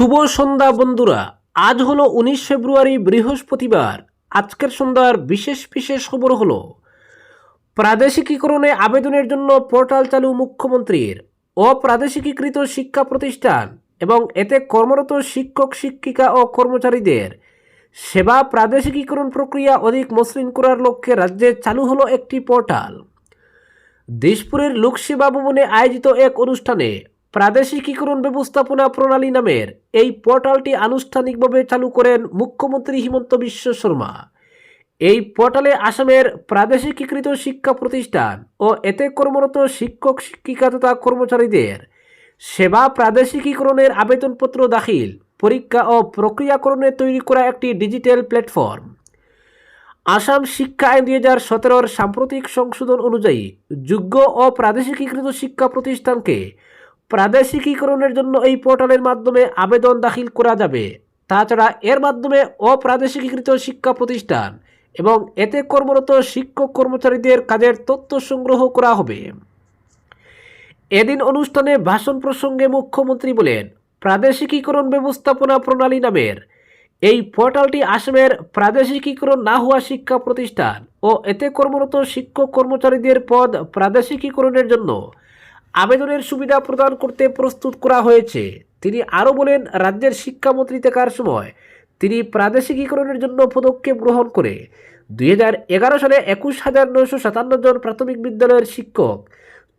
শুভ সন্ধ্যা বন্ধুরা। আজ হলো 19 ফেব্রুয়ারি বৃহস্পতিবার। আজকের সন্ধ্যার বিশেষ বিশেষ খবর হলো প্রাদেশিকীকরণে আবেদনের জন্য পোর্টাল চালু মুখ্যমন্ত্রীর। অপ্রাদেশিকীকৃত শিক্ষা প্রতিষ্ঠান এবং এতে কর্মরত শিক্ষক শিক্ষিকা ও কর্মচারীদের সেবা প্রাদেশিকীকরণ প্রক্রিয়া অধিক মসৃণ করার লক্ষ্যে রাজ্যে চালু হলো একটি পোর্টাল। দিশপুরের লোকসেবা ভবনে আয়োজিত এক অনুষ্ঠানে প্রাদেশিকীকরণ ব্যবস্থাপনা প্রণালী নামের এই পোর্টালটি আনুষ্ঠানিকভাবে চালু করেন মুখ্যমন্ত্রী হিমন্ত বিশ্ব শর্মা। এই পোর্টালে আসামের প্রাদেশিকীকৃত শিক্ষা প্রতিষ্ঠান ও এতে কর্মরত শিক্ষক শিক্ষিকা তথা কর্মচারীদের সেবা প্রাদেশিকীকরণের আবেদনপত্র দাখিল, পরীক্ষা ও প্রক্রিয়াকরণে তৈরি করা একটি ডিজিটাল প্ল্যাটফর্ম। আসাম শিক্ষা আইন 2017 সাম্প্রতিক সংশোধন অনুযায়ী যোগ্য ও প্রাদেশিকীকৃত শিক্ষা প্রতিষ্ঠানকে প্রাদেশিকীকরণের জন্য এই পোর্টালের মাধ্যমে আবেদন দাখিল করা যাবে। তাছাড়া এর মাধ্যমে অপ্রাদেশিকীকৃত শিক্ষা প্রতিষ্ঠান এবং এতে কর্মরত শিক্ষক কর্মচারীদের কাজের তথ্য সংগ্রহ করা হবে। এদিন অনুষ্ঠানে ভাষণ প্রসঙ্গে মুখ্যমন্ত্রী বলেন, প্রাদেশিকীকরণ ব্যবস্থাপনা প্রণালী নামের এই পোর্টালটি আসামের প্রাদেশিকীকরণ না হওয়া শিক্ষা প্রতিষ্ঠান ও এতে কর্মরত শিক্ষক কর্মচারীদের পদ প্রাদেশিকীকরণের জন্য আবেদনের সুবিধা প্রদান করতে প্রস্তুত করা হয়েছে। তিনি আরও বলেন, রাজ্যের শিক্ষামন্ত্রী থাকার সময় তিনি প্রাদেশিকীকরণের জন্য পদক্ষেপ গ্রহণ করে 2011 সালে 21,957 জন প্রাথমিক বিদ্যালয়ের শিক্ষক,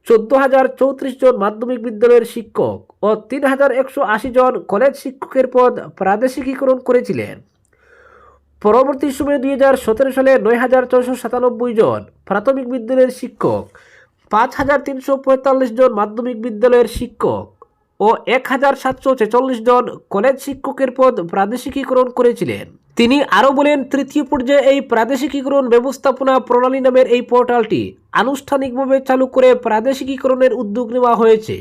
14,034 জন মাধ্যমিক বিদ্যালয়ের শিক্ষক ও 3,180 জন কলেজ শিক্ষকের পদ প্রাদেশিকীকরণ করেছিলেন। পরবর্তী সময়ে 2017 সালে 9,497 জন প্রাথমিক বিদ্যালয়ের শিক্ষক, 5,345 জন মাধ্যমিক বিদ্যালয়ের শিক্ষক ও 1,746 জন কলেজ শিক্ষকের পদ প্রাদেশিকীকরণ করেছিলেন। তিনি আরও বলেন, তৃতীয় পর্যায়ে এই প্রাদেশিকীকরণ ব্যবস্থাপনা প্রণালী নামের এই পোর্টালটি আনুষ্ঠানিকভাবে চালু করে প্রাদেশিকীকরণের উদ্যোগ নেওয়া হয়েছে।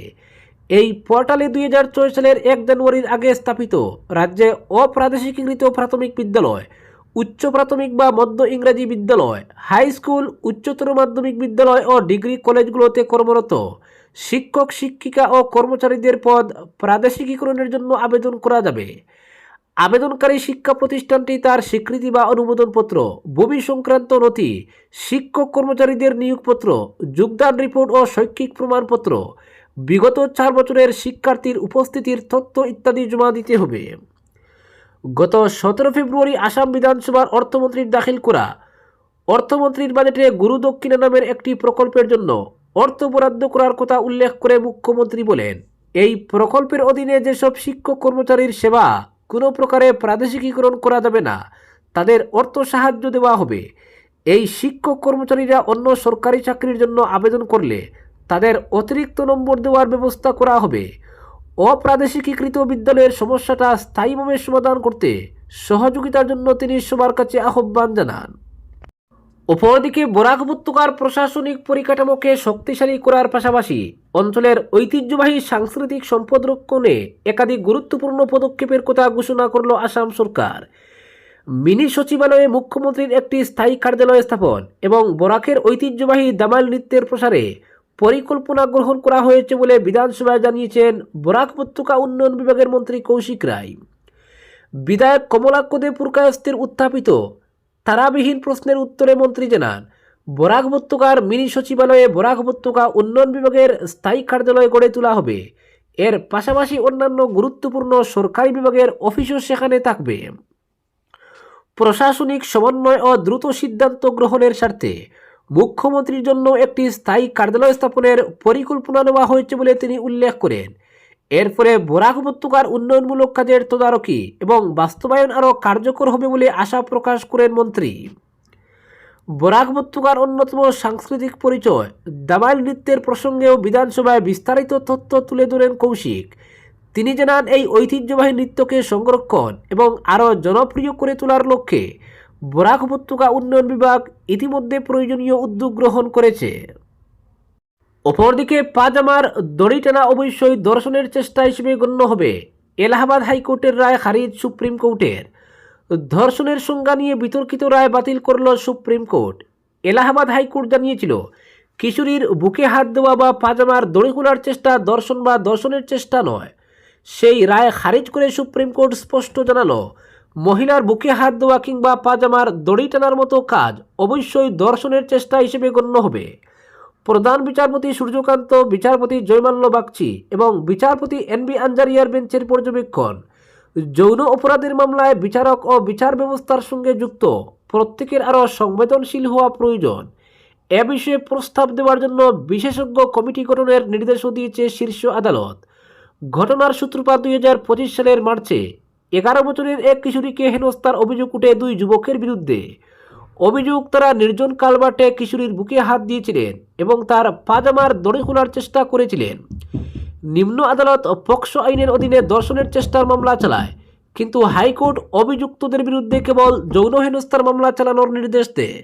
এই পোর্টালে 2004 সালের 1 জানুয়ারির আগে স্থাপিত রাজ্যে অপ্রাদেশিকীকৃত প্রাথমিক বিদ্যালয়, উচ্চ প্রাথমিক বা মধ্য ইংরাজি বিদ্যালয়, হাই স্কুল, উচ্চতর মাধ্যমিক বিদ্যালয় ও ডিগ্রি কলেজগুলোতে কর্মরত শিক্ষক শিক্ষিকা ও কর্মচারীদের পদ প্রাদেশিকীকরণের জন্য আবেদন করা যাবে। আবেদনকারী শিক্ষা প্রতিষ্ঠানটি তার স্বীকৃতি বা অনুমোদনপত্র, বমি সংক্রান্ত নথি, শিক্ষক কর্মচারীদের নিয়োগপত্র, যোগদান রিপোর্ট ও শৈক্ষিক প্রমাণপত্র, বিগত 4 বছরের শিক্ষার্থীর উপস্থিতির তথ্য ইত্যাদি জমা দিতে হবে। গত 17 ফেব্রুয়ারি আসাম বিধানসভার অর্থমন্ত্রীর দাখিল করা অর্থমন্ত্রীর বাজেটে গুরু দক্ষিণা নামের একটি প্রকল্পের জন্য অর্থ বরাদ্দ করার কথা উল্লেখ করে মুখ্যমন্ত্রী বলেন, এই প্রকল্পের অধীনে যেসব শিক্ষক কর্মচারীর সেবা কোনো প্রকারে প্রাদেশিকীকরণ করা যাবে না, তাদের অর্থ সাহায্য দেওয়া হবে। এই শিক্ষক কর্মচারীরা অন্য সরকারি চাকরির জন্য আবেদন করলে তাদের অতিরিক্ত নম্বর দেওয়ার ব্যবস্থা করা হবে। অপ্রাদেশিকীকৃত বিদ্যালয়ের সমস্যাটা স্থায়ীভাবে সমাধান করতে সহযোগিতার জন্য তিনি সবার কাছে আহ্বান জানান। অপরদিকে বরাক উপত্যকার প্রশাসনিক পরিকাঠামোকে শক্তিশালী করার পাশাপাশি অঞ্চলের ঐতিহ্যবাহী সাংস্কৃতিক সম্পদ রক্ষণে একাধিক গুরুত্বপূর্ণ পদক্ষেপের কথা ঘোষণা করল আসাম সরকার। মিনি সচিবালয়ে মুখ্যমন্ত্রীর একটি স্থায়ী কার্যালয় স্থাপন এবং বরাকের ঐতিহ্যবাহী দামাল নৃত্যের প্রসারে পরিকল্পনা গ্রহণ করা হয়েছে বলে বিধানসভায় জানিয়েছেন বরাক উপত্যকা উন্নয়ন বিভাগের মন্ত্রী কৌশিক রায়। বিধায়ক কমলাক্ষ দে পুরকায়স্থের উত্থাপিত তারাবিহীন প্রশ্নের উত্তরে মন্ত্রী জানান, বরাক উপত্যকার মিনি সচিবালয়ে বরাক উপত্যকা উন্নয়ন বিভাগের স্থায়ী কার্যালয় গড়ে তোলা হবে। এর পাশাপাশি অন্যান্য গুরুত্বপূর্ণ সরকারি বিভাগের অফিসও সেখানে থাকবে। প্রশাসনিক সমন্বয় ও দ্রুত সিদ্ধান্ত গ্রহণের স্বার্থে মুখ্যমন্ত্রীর জন্য একটি স্থায়ী কার্যালয় স্থাপনের পরিকল্পনা নেওয়া হয়েছে বলে তিনি উল্লেখ করেন। এর ফলে বরাক উপত্যকার উন্নয়নমূলক কাজের তদারকি এবং বাস্তবায়ন আরও কার্যকর হবে বলে আশা প্রকাশ করেন মন্ত্রী। বরাক উপত্যকার অন্যতম সাংস্কৃতিক পরিচয় দামাইল নৃত্যের প্রসঙ্গেও বিধানসভায় বিস্তারিত তথ্য তুলে ধরেন কৌশিক। তিনি জানান, এই ঐতিহ্যবাহী নৃত্যকে সংরক্ষণ এবং আরও জনপ্রিয় করে তোলার লক্ষ্যে বরাক উপত্যকা উন্নয়ন বিভাগ ইতিমধ্যে প্রয়োজনীয় উদ্যোগ গ্রহণ করেছে। অপরদিকে পাজামার দড়ি টানা অবশ্যই দর্শনের চেষ্টা হিসেবে গণ্য হবে। এলাহাবাদ হাইকোর্টের রায় খারিজ সুপ্রিম কোর্টের। ধর্ষণের সংজ্ঞা নিয়ে বিতর্কিত রায় বাতিল করল সুপ্রিম কোর্ট। এলাহাবাদ হাইকোর্ট জানিয়েছিল, কিশোরীর বুকে হাত দেওয়া বা পাজামার দড়ি খোলার চেষ্টা ধর্ষণ বা ধর্ষণের চেষ্টা নয়। সেই রায় খারিজ করে সুপ্রিম কোর্ট স্পষ্ট জানালো, মহিলার বুকে হাত দেওয়া কিংবা পাজামার দড়ি টানার মতো কাজ অবশ্যই ধর্ষণের চেষ্টা হিসেবে গণ্য হবে। প্রধান বিচারপতি সূর্যকান্ত, বিচারপতি জয়মাল্য বাগচি এবং বিচারপতি এনবি আঞ্জারিয়ার বেঞ্চের পর্যবেক্ষণ, যৌন অপরাধের মামলায় বিচারক ও বিচার ব্যবস্থার সঙ্গে যুক্ত প্রত্যেকের আরও সংবেদনশীল হওয়া প্রয়োজন। এ বিষয়ে প্রস্তাব দেওয়ার জন্য বিশেষজ্ঞ কমিটি গঠনের নির্দেশও দিয়েছে শীর্ষ আদালত। ঘটনার সূত্রপাত 2025 সালের মার্চে 11 বছরের এক কিশোরীকে হেনস্থার অভিযোগ উঠে 2 যুবকের বিরুদ্ধে। অভিযোগ, তারা নির্জন কালভার্টে কিশোরীর বুকে হাত দিয়েছিলেন এবং তার পাজামার দড়ি খোলার চেষ্টা করেছিলেন। নিম্ন আদালত পক্সো আইনের অধীনে ধর্ষণের চেষ্টার মামলা চালায়, কিন্তু হাইকোর্ট অভিযুক্তদের বিরুদ্ধে কেবল যৌন হেনস্থার মামলা চালানোর নির্দেশ দেয়।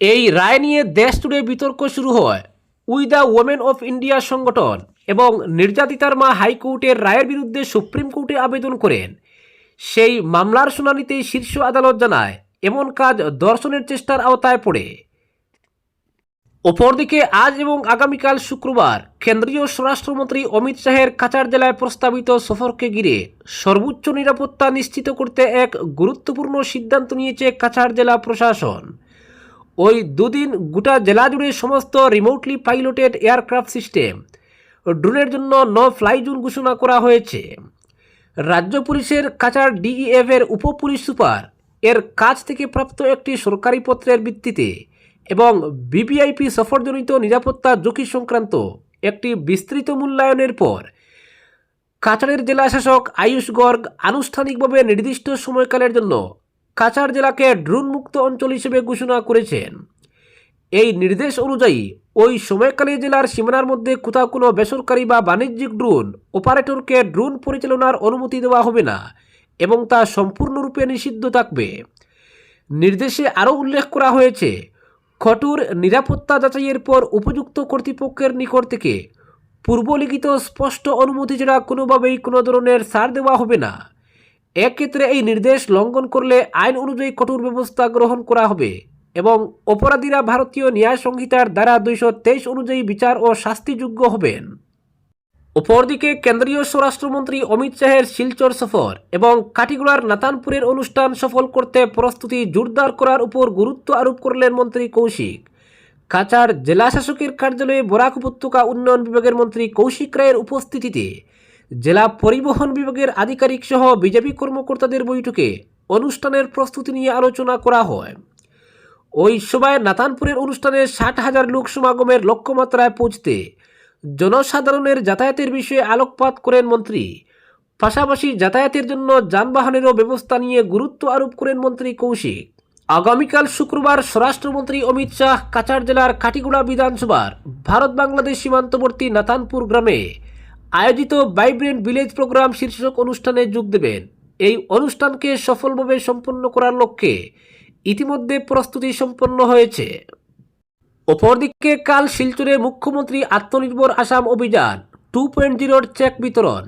এই রায় নিয়ে দেশ জুড়ে বিতর্ক শুরু হয়। We the women of India সংগঠন এবং নির্যাতিতার মা হাইকোর্টের রায়ের বিরুদ্ধে সুপ্রিম কোর্টে আবেদন করেন। সেই মামলার শুনানিতেই শীর্ষ আদালত জানায়, এমন কাজ ধর্ষণের চেষ্টার আওতায় পড়ে। অপরদিকে আজ এবং আগামীকাল শুক্রবার কেন্দ্রীয় স্বরাষ্ট্রমন্ত্রী অমিত শাহের কাছাড় জেলায় প্রস্তাবিত সফরকে ঘিরে সর্বোচ্চ নিরাপত্তা নিশ্চিত করতে এক গুরুত্বপূর্ণ সিদ্ধান্ত নিয়েছে কাছাড় জেলা প্রশাসন। ওই দুদিন গোটা জেলা জুড়ে সমস্ত রিমোটলি পাইলটেড এয়ারক্রাফট সিস্টেম, ড্রোনের জন্য নো ফ্লাই জোন ঘোষণা করা হয়েছে। রাজ্য পুলিশের কাছাড় ডিইএফ এর উপ পুলিশ সুপার এর কাছ থেকে প্রাপ্ত একটি সরকারি পত্রের ভিত্তিতে এবং ভিভিআইপি সফরজনিত নিরাপত্তা ঝুঁকি সংক্রান্ত একটি বিস্তৃত মূল্যায়নের পর কাছাড়ের জেলা শাসক আয়ুষ গর্গ আনুষ্ঠানিকভাবে নির্দিষ্ট সময়কালের জন্য কাছাড় জেলাকে ড্রোন মুক্ত অঞ্চল হিসেবে ঘোষণা করেছেন। এই নির্দেশ অনুযায়ী ওই সময়কালে জেলার সীমানার মধ্যে কোথাও কোনো বেসরকারি বা বাণিজ্যিক ড্রোন অপারেটরকে ড্রোন পরিচালনার অনুমতি দেওয়া হবে না এবং তা সম্পূর্ণরূপে নিষিদ্ধ থাকবে। নির্দেশে আরও উল্লেখ করা হয়েছে, কঠোর নিরাপত্তা যাচাইয়ের পর উপযুক্ত কর্তৃপক্ষের নিকট থেকে পূর্বলিখিত স্পষ্ট অনুমতি ছাড়া কোনোভাবেই কোনো ধরনের ছাড় দেওয়া হবে না। এক্ষেত্রে এই নির্দেশ লঙ্ঘন করলে আইন অনুযায়ী কঠোর ব্যবস্থা গ্রহণ করা হবে এবং অপরাধীরা ভারতীয় ন্যায় সংহিতার ধারা 223 অনুযায়ী বিচার ও শাস্তিযোগ্য হবেন। অপরদিকে কেন্দ্রীয় স্বরাষ্ট্রমন্ত্রী অমিত শাহের শিলচর সফর এবং কাটিগড়ার নাতানপুরের অনুষ্ঠান সফল করতে প্রস্তুতি জোরদার করার উপর গুরুত্ব আরোপ করলেন মন্ত্রী কৌশিক। কাছাড় জেলা শাসকের কার্যালয়ে বরাক উপত্যকা উন্নয়ন বিভাগের মন্ত্রী কৌশিক রায়ের উপস্থিতিতে জেলা পরিবহন বিভাগের আধিকারিক সহ বিজেপি কর্মকর্তাদের বৈঠকে অনুষ্ঠানের প্রস্তুতি নিয়ে আলোচনা করা হয়। ওই সভায় নাতানপুরের অনুষ্ঠানে 60,000 লোক সমাগমের লক্ষ্যমাত্রায় পৌঁছতে জনসাধারণের যাতায়াতের বিষয়ে আলোকপাত করেন মন্ত্রী। পাশাপাশি যাতায়াতের জন্য যানবাহনেরও ব্যবস্থা নিয়ে গুরুত্ব আরোপ করেন মন্ত্রী কৌশিক। আগামীকাল শুক্রবার স্বরাষ্ট্রমন্ত্রী অমিত শাহ কাছাড় জেলার কাটিগড়া বিধানসভার ভারত বাংলাদেশ সীমান্তবর্তী নাতানপুর গ্রামে আয়োজিত ভাইব্রেন্ট ভিলেজ প্রোগ্রাম শীর্ষক অনুষ্ঠানে যোগ দেবেন। এই অনুষ্ঠানকে সফলভাবে সম্পন্ন করার লক্ষ্যে ইতিমধ্যে প্রস্তুতি সম্পন্ন হয়েছে। অপরদিকে কাল শিলচরে মুখ্যমন্ত্রী আত্মনির্ভর আসাম অভিযান 2.0 চেক বিতরণ।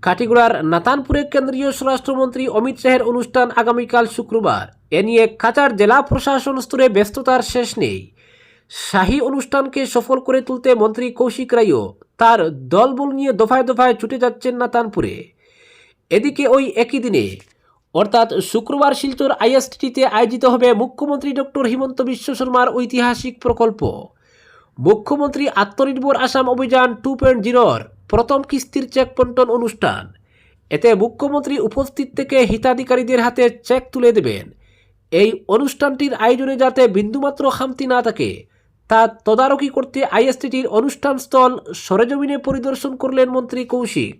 কাটিগড়ার নাতানপুরে কেন্দ্রীয় স্বরাষ্ট্রমন্ত্রী অমিত শাহের অনুষ্ঠান আগামীকাল শুক্রবার। এ নিয়ে কাছাড় জেলা প্রশাসন স্তরে ব্যস্ততার শেষ নেই। শাহী অনুষ্ঠানকে সফল করে তুলতে মন্ত্রী কৌশিক রায়ও তার দলবল নিয়ে দফায় দফায় ছুটে যাচ্ছেন নাতানপুরে। এদিকে ওই একই দিনে অর্থাৎ শুক্রবার শিলচর আইএসটিতে আয়োজিত হবে মুখ্যমন্ত্রী ডক্টর হিমন্ত বিশ্ব শর্মার ঐতিহাসিক প্রকল্প মুখ্যমন্ত্রী আত্মনির্ভর আসাম অভিযান 2.0 প্রথম কিস্তির চেক বন্টন অনুষ্ঠান। এতে মুখ্যমন্ত্রী উপস্থিত থেকে হিতাধিকারীদের হাতে চেক তুলে দেবেন। এই অনুষ্ঠানটির আয়োজনে যাতে বিন্দুমাত্র খামতি না থাকে তা তদারকি করতে আইএসটির অনুষ্ঠানস্থল সরেজমিনে পরিদর্শন করলেন মন্ত্রী কৌশিক।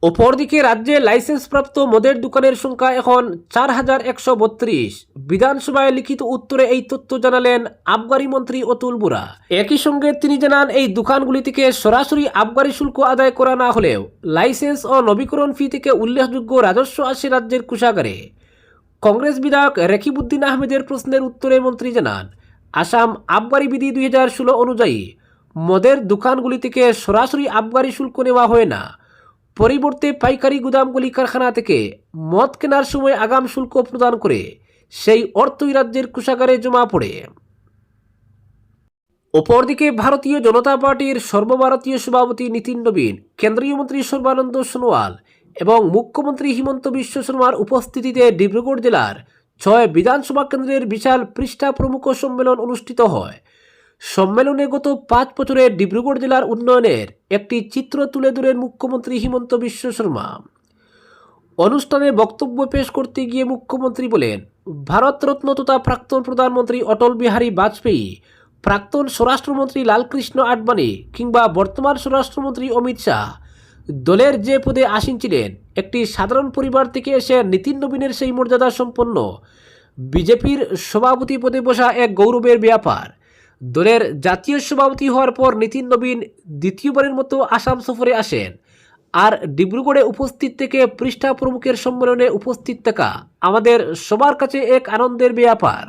অপরদিকে রাজ্যে লাইসেন্সপ্রাপ্ত মদের দোকানের সংখ্যা এখন 4,132। বিধানসভায় লিখিত উত্তরে এই তথ্য জানালেন আবগারি মন্ত্রী অতুল বোরা। একই সঙ্গে তিনি জানান, এই দোকানগুলি থেকে সরাসরি আবগারি শুল্ক আদায় করা না হলেও লাইসেন্স ও নবীকরণ ফি থেকে উল্লেখযোগ্য রাজস্ব আসে রাজ্যের কোষাগারে। কংগ্রেস বিধায়ক রেকিবউদ্দিন আহমেদের প্রশ্নের উত্তরে মন্ত্রী জানান, আসাম আবগারি বিধি 2016 অনুযায়ী মদের দোকানগুলি থেকে সরাসরি আবগারি শুল্ক নেওয়া হয় না। পরিবর্তে পাইকারি গুদামগুলি কারখানা থেকে মদ কেনার সময় আগাম শুল্ক প্রদান করে সেই অর্থই রাজ্যের কোষাগারে জমা পড়ে। অপরদিকে ভারতীয় জনতা পার্টির সর্বভারতীয় সভাপতি নীতিন নবীন, কেন্দ্রীয় মন্ত্রী সর্বানন্দ সোনোয়াল এবং মুখ্যমন্ত্রী হিমন্ত বিশ্ব শর্মার উপস্থিতিতে ডিব্রুগড় জেলার 6 বিধানসভা কেন্দ্রের বিশাল পৃষ্ঠা প্রমুখ সম্মেলন অনুষ্ঠিত হয়। সম্মেলনে গত 5 বছরে ডিব্রুগড় জেলার উন্নয়নের একটি চিত্র তুলে ধরেন মুখ্যমন্ত্রী হিমন্ত বিশ্ব শর্মা। অনুষ্ঠানে বক্তব্য পেশ করতে গিয়ে মুখ্যমন্ত্রী বলেন, ভারতরত্ন তথা প্রাক্তন প্রধানমন্ত্রী অটল বিহারী বাজপেয়ী, প্রাক্তন স্বরাষ্ট্রমন্ত্রী লালকৃষ্ণ আডবাণী কিংবা বর্তমান স্বরাষ্ট্রমন্ত্রী অমিত শাহ দলের যে পদে আসীন ছিলেন, একটি সাধারণ পরিবার থেকে এসে নীতিন নবীনের সেই মর্যাদা সম্পন্ন বিজেপির সভাপতি পদে বসা এক গৌরবের ব্যাপার। দলের জাতীয় সভাপতি হওয়ার পর নীতিন নবীন দ্বিতীয়বারের মতো আসাম সফরে আসেন। আর ডিব্রুগড়ে উপস্থিত থেকে পৃষ্ঠা প্রমুখের সম্মেলনে উপস্থিত থাকা আমাদের সবার কাছে এক আনন্দের ব্যাপার।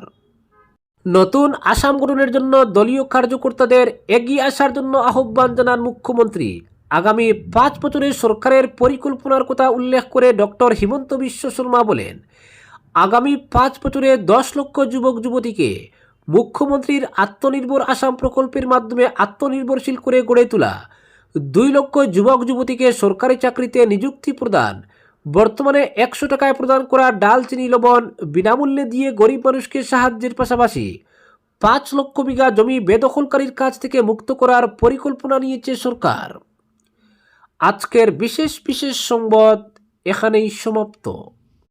নতুন আসাম গঠনের জন্য দলীয় কার্যকর্তাদের এগিয়ে আসার জন্য আহ্বান জানান মুখ্যমন্ত্রী। আগামী 5 বছরের সরকারের পরিকল্পনার কথা উল্লেখ করে ডক্টর হিমন্ত বিশ্ব শর্মা বলেন, আগামী 5 বছরে 10 লক্ষ যুবক যুবতীকে মুখ্যমন্ত্রীর আত্মনির্ভর আসাম প্রকল্পের মাধ্যমে আত্মনির্ভরশীল করে গড়ে তোলা, 2 লক্ষ যুবক যুবতীকে সরকারি চাকরিতে নিযুক্তি প্রদান, বর্তমানে 100 টাকায় প্রদান করা ডাল চিনি লবণ বিনামূল্যে দিয়ে গরিব মানুষকে সাহায্যের পাশাপাশি 5 লক্ষ বিঘা জমি বেদখলকারীর কাছ থেকে মুক্ত করার পরিকল্পনা নিয়েছে সরকার। আজকের বিশেষ সংবাদ এখানেই সমাপ্ত।